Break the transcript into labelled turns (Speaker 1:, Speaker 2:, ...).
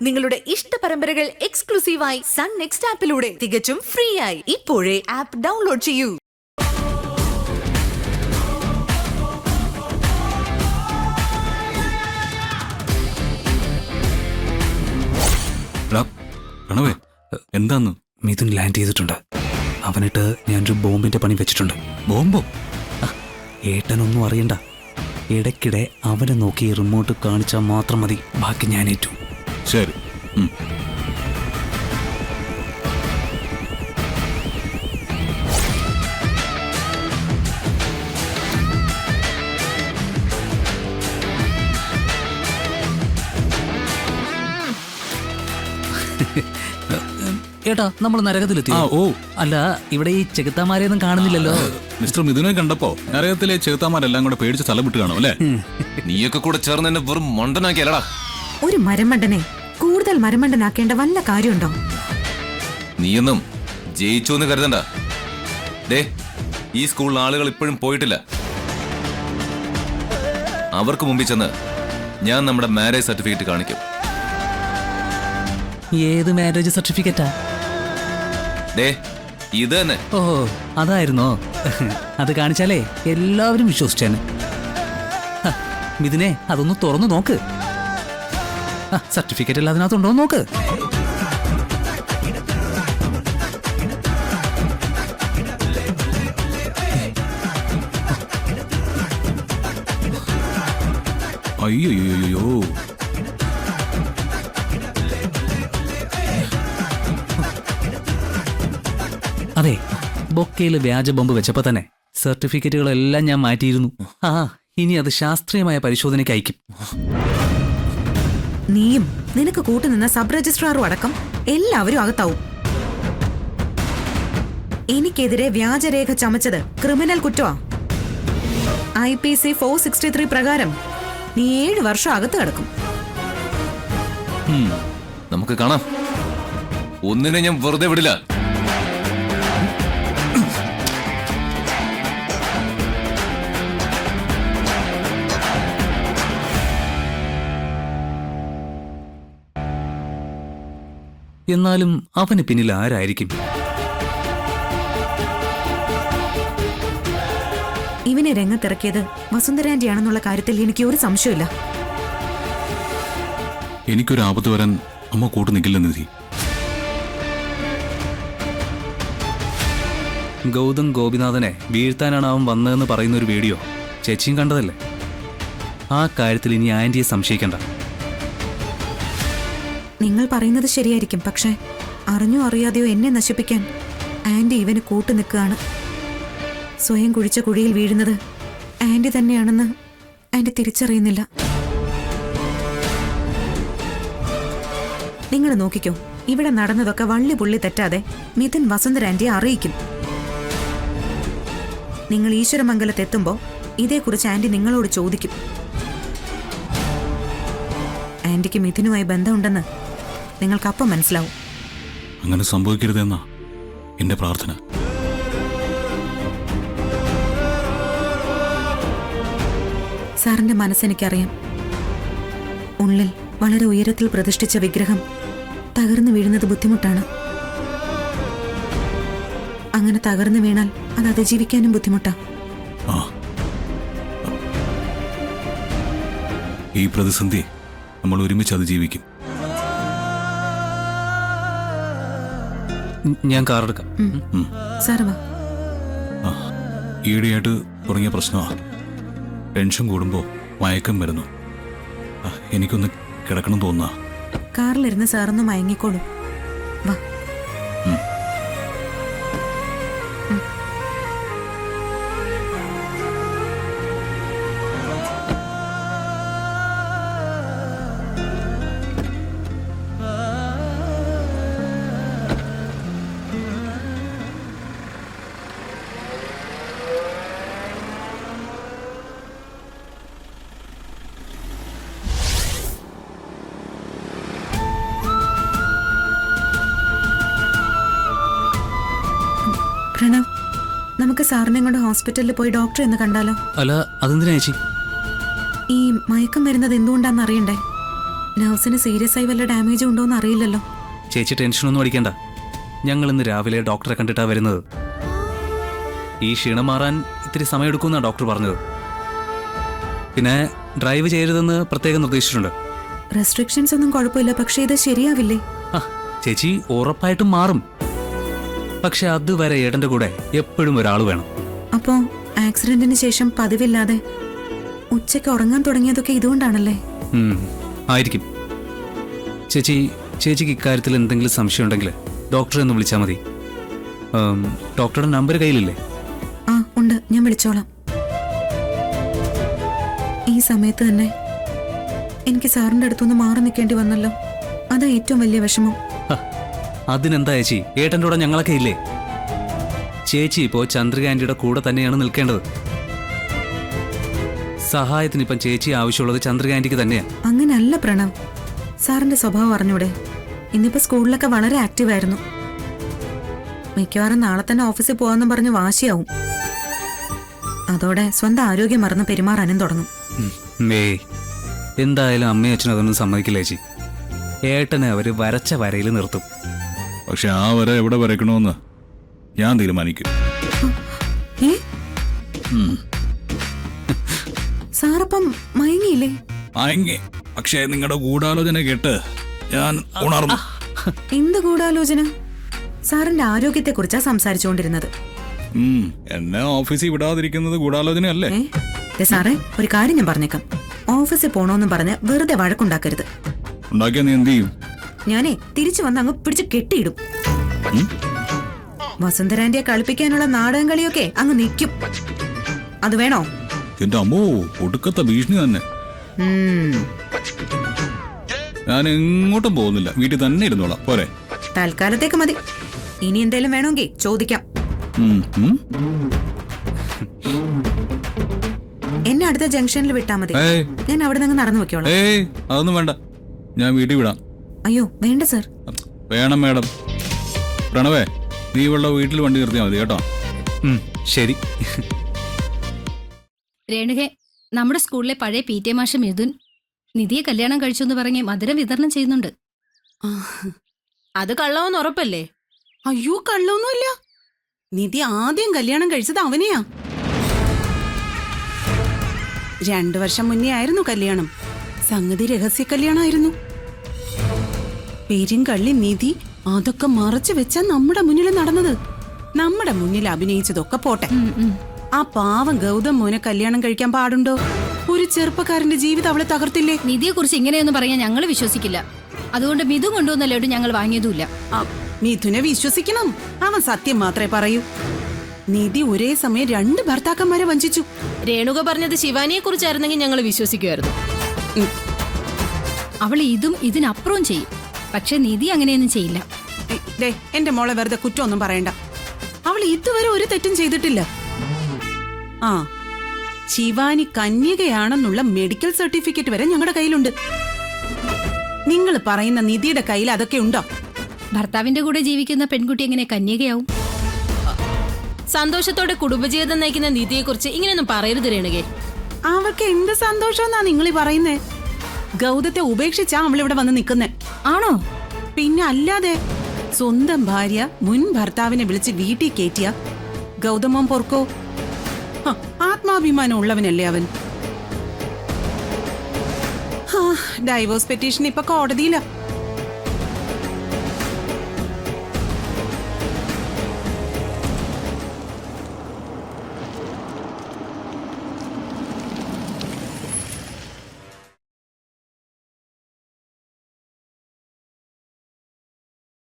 Speaker 1: നിങ്ങളുടെ ഇഷ്ട പരമ്പരകൾ എക്സ്ക്ലൂസീവായി സൺ നെക്സ്റ്റ് ആപ്പിലൂടെ തികച്ചും ഫ്രീ ആയി ഇപ്പോഴേ ആപ്പ് ഡൗൺലോഡ് ചെയ്യൂ.
Speaker 2: എന്താന്ന്?
Speaker 3: മിഥുൻ ലാൻഡ് ചെയ്തിട്ടുണ്ട്. അവനിട്ട് ഞാനൊരു ബോംബിന്റെ പണി വെച്ചിട്ടുണ്ട്.
Speaker 2: ബോംബോ?
Speaker 3: ഏട്ടനൊന്നും അറിയണ്ട. ഇടയ്ക്കിടെ അവനെ നോക്കി റിമോട്ട് കാണിച്ചാൽ മാത്രം മതി. ബാക്കി ഞാൻ ഏറ്റു.
Speaker 2: ശരി.
Speaker 3: ഏട്ടാ, നമ്മൾ നരകത്തിലെത്തി. അല്ല, ഇവിടെ ഈ ചെകുത്താമാരെയൊന്നും കാണുന്നില്ലല്ലോ.
Speaker 2: മിസ്റ്റർ മിഥുനെ കണ്ടപ്പോ നരകത്തിലെ ചെകുത്താമാരെല്ലാം കൂടെ പേടിച്ച് സ്ഥലം വിട്ട് കാണും അല്ലേ?
Speaker 4: നീയൊക്കെ കൂടെ ചേർന്ന് എന്നെ വെറും മണ്ടനാക്കിയല്ലടാ.
Speaker 5: ഒരു മരമണ്ടനെ കൂടുതൽ മരമണ്ടനാക്കേണ്ട വല്ല കാര്യമുണ്ടോ?
Speaker 4: നീയൊന്നും ജയിച്ചു എന്ന് കരുതണ്ട. ദേ, ഈ സ്കൂളിൽ ആളുകൾ ഇപ്പോഴും പോയിട്ടില്ല. അവർക്ക് മുമ്പിൽ ചെന്ന് ഞാൻ നമ്മുടെ മാരേജ് സർട്ടിഫിക്കറ്റ് കാണിക്കും.
Speaker 3: ഏത് മാരേജ് സർട്ടിഫിക്കറ്റാ?
Speaker 4: ദേ, ഇത് തന്നെ.
Speaker 3: ഓ, അതായിരുന്നോ? അത് കാണിച്ചാലേ എല്ലാവരും വിശ്വസിച്ചേനെ. മിഥുനെ, അതൊന്ന് തുറന്നു നോക്ക്. സർട്ടിഫിക്കറ്റ് എല്ലാം അതിനകത്തുണ്ടോ നോക്ക്.
Speaker 2: അയ്യോ,
Speaker 3: അതെ, ബൊക്കയിൽ വ്യാജ ബോംബ് വെച്ചപ്പോ തന്നെ സർട്ടിഫിക്കറ്റുകളെല്ലാം ഞാൻ മാറ്റിയിരുന്നു. ഇനി അത് ശാസ്ത്രീയമായ പരിശോധനയ്ക്ക് അയക്കും.
Speaker 5: നീയും നിനക്ക് കൂട്ടുനിന്ന സബ് രജിസ്ട്രാറും അടക്കം എല്ലാവരും അകത്താവും. എനിക്കെതിരെ വ്യാജരേഖ ചമച്ചത് ക്രിമിനൽ കുറ്റമാ. IPC 463 പ്രകാരം നീ 7 വർഷം അകത്ത് കിടക്കും.
Speaker 4: നമുക്ക് കാണാം. ഒന്നിനെ ഞാൻ വെറുതെ വിടില്ല.
Speaker 3: എന്നാലും അവന് പിന്നിൽ ആരായിരിക്കും?
Speaker 5: ഇവനെ രംഗത്തിറക്കിയത് വസുന്ധരാന്റിയാണെന്നുള്ള കാര്യത്തിൽ എനിക്ക് ഒരു സംശയമില്ല.
Speaker 2: എനിക്കൊരു ആപത്ത് വരാൻ അമ്മ കൂട്ടു നിൽക്കില്ല നിധി.
Speaker 3: ഗൗതം ഗോപിനാഥനെ വീഴ്ത്താനാണ് അവൻ വന്നതെന്ന് പറയുന്ന ഒരു വീഡിയോ ചേച്ചിയും കണ്ടതല്ലേ? ആ കാര്യത്തിൽ ഇനി ആന്റിയെ സംശയിക്കണ്ട.
Speaker 5: നിങ്ങൾ പറയുന്നത് ശരിയായിരിക്കും, പക്ഷേ അറിഞ്ഞോ അറിയാതെയോ എന്നെ നശിപ്പിക്കാൻ ആന്റി ഇവന് കൂട്ടു നിൽക്കുകയാണ്. സ്വയം കുഴിച്ച കുഴിയിൽ വീഴുന്നത് ആന്റി തന്നെയാണെന്ന് ആന്റി തിരിച്ചറിയുന്നില്ല. നിങ്ങൾ നോക്കിക്കോ, ഇവിടെ നടന്നതൊക്കെ വള്ളി പുള്ളി തെറ്റാതെ മിഥുൻ വസുന്ധരാന്റിയെ അറിയിക്കും. നിങ്ങൾ ഈശ്വരമംഗലത്തെത്തുമ്പോൾ ഇതേക്കുറിച്ച് ആന്റി നിങ്ങളോട് ചോദിക്കും. ആന്റിക്ക് മിഥുനുമായി ബന്ധമുണ്ടെന്ന് നിങ്ങൾക്കപ്പം മനസ്സിലാവും.
Speaker 2: അങ്ങനെ സംഭവിക്കരുതെന്നാ എന്റെ പ്രാർത്ഥന.
Speaker 5: സാറിന്റെ മനസ്സെനിക്കറിയാം. ഉള്ളിൽ വളരെ ഉയരത്തിൽ പ്രതിഷ്ഠിച്ച വിഗ്രഹം തകർന്നു വീഴുന്നത് ബുദ്ധിമുട്ടാണ്. അങ്ങനെ തകർന്നു വീണാൽ അത് അതിജീവിക്കാനും ബുദ്ധിമുട്ടാ.
Speaker 2: ഈ പ്രതിസന്ധി നമ്മൾ ഒരുമിച്ച് അതിജീവിക്കും.
Speaker 3: ഞാൻ കാറെടുക്കാം.
Speaker 5: സാറ് വാ.
Speaker 2: ഈയിടെയായിട്ട് തുടങ്ങിയ പ്രശ്നമാണ്. ടെൻഷൻ കൂടുമ്പോൾ മയക്കം വരുന്നു. എനിക്കൊന്ന് കിടക്കണം തോന്നുക.
Speaker 5: കാറിലിരുന്ന് സാറൊന്ന് മയങ്ങിക്കോളൂ. വാ. പ്രണവ്, നമുക്ക് സാറിനെ കൊണ്ട് ഹോസ്പിറ്റലിൽ പോയി ഡോക്ടറെ ഒന്ന് കണ്ടാലോ?
Speaker 3: അല്ല, അതെന്തിനാ ചേച്ചി?
Speaker 5: ഈ മയക്കം വരുന്നത് എന്തുകൊണ്ടാന്ന് അറിയണ്ടേ? നഴ്സിന് സീരിയസ് ആയി വല്ല ഡാമേജും ഉണ്ടോന്ന് അറിയില്ലല്ലോ.
Speaker 3: ചേച്ചി ടെൻഷനൊന്നും അടിക്കണ്ട. ഞങ്ങൾ ഇന്ന് രാവിലെ ഡോക്ടറെ കണ്ടിട്ടാ വരുന്നത്. ഈ ക്ഷീണം മാറാൻ ഇത്തിരി സമയമെടുക്കുമെന്നാണ് ഡോക്ടർ പറഞ്ഞത്. പിന്നെ ഡ്രൈവ് ചെയ്യരുതെന്ന് പ്രത്യേകം നിർദ്ദേശിച്ചിട്ടുണ്ട്.
Speaker 5: റെസ്ട്രിക്ഷൻസ് ഒന്നും കുഴപ്പമില്ല, പക്ഷെ ഇത് ശരിയാവില്ലേ?
Speaker 3: ആ, ചേച്ചി ഉറപ്പായിട്ടും മാറും. പക്ഷെ അതുവരെ ഏട്ടന്റെ കൂടെ എപ്പോഴും ഒരാൾ വേണം.
Speaker 5: അപ്പോ ആക്സിഡന്റിന് ശേഷം പതിവില്ലാതെ ഉച്ചയ്ക്ക് ഉറങ്ങാൻ തുടങ്ങിയതൊക്കെ ഇതുകൊണ്ടാണല്ലേ?
Speaker 3: ആയിരിക്കും. ചേച്ചിക്ക് ഇക്കാര്യത്തിൽ എന്തെങ്കിലും സംശയം ഉണ്ടെങ്കിൽ ഡോക്ടറെ ഒന്ന് വിളിച്ചാൽ മതി. ഡോക്ടറുടെ നമ്പർ കയ്യിലില്ലേ?
Speaker 5: ആ ഉണ്ട്, ഞാൻ വിളിച്ചോളാം. ഈ സമയത്ത് തന്നെ എനിക്ക് സാറിന്റെ അടുത്തുനിന്ന് മാറി നിൽക്കേണ്ടി വന്നല്ലോ. അതാ ഏറ്റവും വലിയ വിഷമം.
Speaker 3: ഹ, അതിനെന്താ ചേച്ചി, ഏട്ടൻ്റെ കൂടെ ഞങ്ങളൊക്കെ ഇല്ലേ? ചേച്ചി ഇപ്പോ ചന്ദ്രിക ആന്റിയുടെ കൂടെ തന്നെയാണ് നിൽക്കേണ്ടത്. സഹായത്തിന് ഇപ്പം ചേച്ചി ആവശ്യമുള്ളത് ചന്ദ്രിക ആന്റിക്ക് തന്നെയാ.
Speaker 5: അങ്ങനല്ല പ്രണവ്, സാറിന്റെ സ്വഭാവം അറിഞ്ഞൂടെ? ഇന്നിപ്പോ സ്കൂളിലൊക്കെ വളരെ ആക്റ്റീവായിരുന്നു. മിക്കവാറും നാളെ തന്നെ ഓഫീസിൽ പോകാമെന്നും പറഞ്ഞ് വാശിയാവും. അതോടെ സ്വന്തം ആരോഗ്യം മറന്ന് പെരുമാറാനും തുടങ്ങും.
Speaker 3: എന്തായാലും അമ്മയും അച്ഛനും അതൊന്നും സമ്മതിക്കില്ല ചേച്ചി. ഏട്ടനെ അവര് വരച്ച വരയിൽ നിർത്തും.
Speaker 2: പക്ഷെ ആ വര എവിടെ വരയ്ക്കണമെന്ന് ഞാൻ തീരുമാനിക്കും.
Speaker 5: ഏ സാറപ്പം മയങ്ങിയില്ലേ?
Speaker 2: ആയെങ്കിൽ പക്ഷേ നിങ്ങളുടെ ഗൂഢാലോചന കേട്ട് ഞാൻ ഉണർന്നു.
Speaker 5: എന്ത് ഗൂഢാലോചന? സാറിന്റെ ആരോഗ്യത്തെ കുറിച്ചാ സംസാരിച്ചുകൊണ്ടിരുന്നത്.
Speaker 2: എന്നെ ഓഫീസിൽ വിടാതിരിക്കുന്നത് ഗൂഢാലോചനയല്ലേ?
Speaker 5: സാറേ, ഒരു കാര്യം ഞാൻ പറഞ്ഞേക്കാം. ഓഫീസിൽ പോണോന്നും പറഞ്ഞ് വെറുതെ വഴക്കുണ്ടാക്കരുത്.
Speaker 2: ഉണ്ടാക്കിയ നീ എന്ത് ചെയ്യും?
Speaker 5: ഞാനേ തിരിച്ചു വന്ന് അങ്ങ് പിടിച്ച് കെട്ടിയിടും. വസുന്ധരാന്റിയെ കളിപ്പിക്കാനുള്ള നാടകം കളിയൊക്കെ അങ്ങ് നിൽക്കും. അത് വേണോ?
Speaker 2: എന്റെ അമ്മോ, ഒടുക്കത്തെ ഭീഷണി തന്നെ. ഞാൻ എങ്ങോട്ടും പോകുന്നില്ല, വീട്ടിൽ തന്നെ ഇരുന്നോളാം. പോരെ?
Speaker 5: തൽക്കാലത്തേക്ക് മതി. ഇനി എന്തേലും വേണമെങ്കിൽ ചോദിക്കാം. എന്നെ അടുത്ത ജംഗ്ഷനിൽ വിട്ടാ മതി. ഞാൻ അവിടെ നിന്ന് നടന്നു വെക്കോളാം.
Speaker 2: അതൊന്നും വേണ്ട, ഞാൻ വീട്ടിൽ വിടാം.
Speaker 5: അയ്യോ വേണ്ട സർ.
Speaker 2: വേണം മേഡം. പ്രണവേ, നീ ഇവളുടെ വീട്ടിൽ വണ്ടി നിർത്തിയാൽ മതി കേട്ടോ.
Speaker 3: ശരി.
Speaker 6: രേണുകെ, നമ്മുടെ സ്കൂളിലെ പഴയ PTA മാഷ് മിഥുൻ നിധിയെ കല്യാണം കഴിച്ചു എന്ന് പറഞ്ഞ് മധുരം വിതരണം ചെയ്യുന്നുണ്ട്.
Speaker 7: അത് കള്ളവെന്ന് ഉറപ്പല്ലേ? അയ്യോ, കള്ളൊന്നുമില്ല. നിധി ആദ്യം കല്യാണം കഴിച്ചത് അവനെയാ. 2 വർഷം മുന്നേ ആയിരുന്നു കല്യാണം. സംഗതി രഹസ്യ കല്യാണമായിരുന്നു. പെരുങ്കള്ളി നിധി അതൊക്കെ മറച്ചു വെച്ചാ നമ്മുടെ മുന്നിൽ നടന്നത്. നമ്മുടെ മുന്നിൽ അഭിനയിച്ചതൊക്കെ പോട്ടെ. ആ പാവം ഗൗതം മോനെ കല്യാണം കഴിക്കാൻ പാടുണ്ടോ? ഒരു ചെറുപ്പക്കാരന്റെ ജീവിതം അവളെ തകർത്തില്ലേ?
Speaker 6: നിധിയെ കുറിച്ച് ഇങ്ങനെയൊന്നും പറയാൻ ഞങ്ങൾ വിശ്വസിക്കില്ല. അതുകൊണ്ട് മിഥു കൊണ്ടുവന്ന ലഡു ഞങ്ങൾ വാങ്ങിയതുമില്ല.
Speaker 7: മിഥുനെ വിശ്വസിക്കണം. അവൻ സത്യം മാത്രമേ പറയൂ. നിധി ഒരേ സമയം 2 ഭർത്താക്കന്മാരെ വഞ്ചിച്ചു.
Speaker 8: രേണുക പറഞ്ഞത് ശിവാനിയെ കുറിച്ചായിരുന്നെങ്കിൽ ഞങ്ങൾ വിശ്വസിക്കുമായിരുന്നു.
Speaker 6: അവൾ ഇതും ഇതിനപ്പുറവും ചെയ്യും. പക്ഷെ നിധി അങ്ങനെയൊന്നും ചെയ്യില്ല.
Speaker 7: എന്റെ മോളെ വെറുതെ കുറ്റമൊന്നും പറയണ്ട. അവൾ ഇതുവരെ ഒരു തെറ്റും ചെയ്തിട്ടില്ല. ആ, ശിവാനി കന്യകയാണെന്നുള്ള മെഡിക്കൽ സർട്ടിഫിക്കറ്റ് വരെ ഞങ്ങളുടെ കയ്യിലുണ്ട്. നിങ്ങൾ പറയുന്ന നിധിയുടെ കയ്യിൽ അതൊക്കെ ഉണ്ടോ?
Speaker 6: ഭർത്താവിന്റെ കൂടെ ജീവിക്കുന്ന പെൺകുട്ടി എങ്ങനെ കന്യകയാവും?
Speaker 8: സന്തോഷത്തോടെ കുടുംബജീവിതം നയിക്കുന്ന നിധിയെക്കുറിച്ച് ഇങ്ങനെയൊന്നും പറയരുത് രേണുകെ.
Speaker 7: അവൾക്ക് എന്ത് സന്തോഷമെന്നാ നിങ്ങൾ പറയുന്നേ? ഗൗതത്തെ ഉപേക്ഷിച്ചാ അവളിവിടെ വന്ന് നിൽക്കുന്നേ.
Speaker 6: ആണോ?
Speaker 7: പിന്നെ അല്ലാതെ. സ്വന്തം ഭാര്യ മുൻ ഭർത്താവിനെ വിളിച്ച് വീട്ടിൽ കയറ്റിയ ഗൗതമം പൊർക്കോ? ആത്മാഭിമാനം ഉള്ളവനല്ലേ അവൻ. ഡൈവോഴ്സ് പെറ്റീഷൻ ഇപ്പൊ കോടതിയില.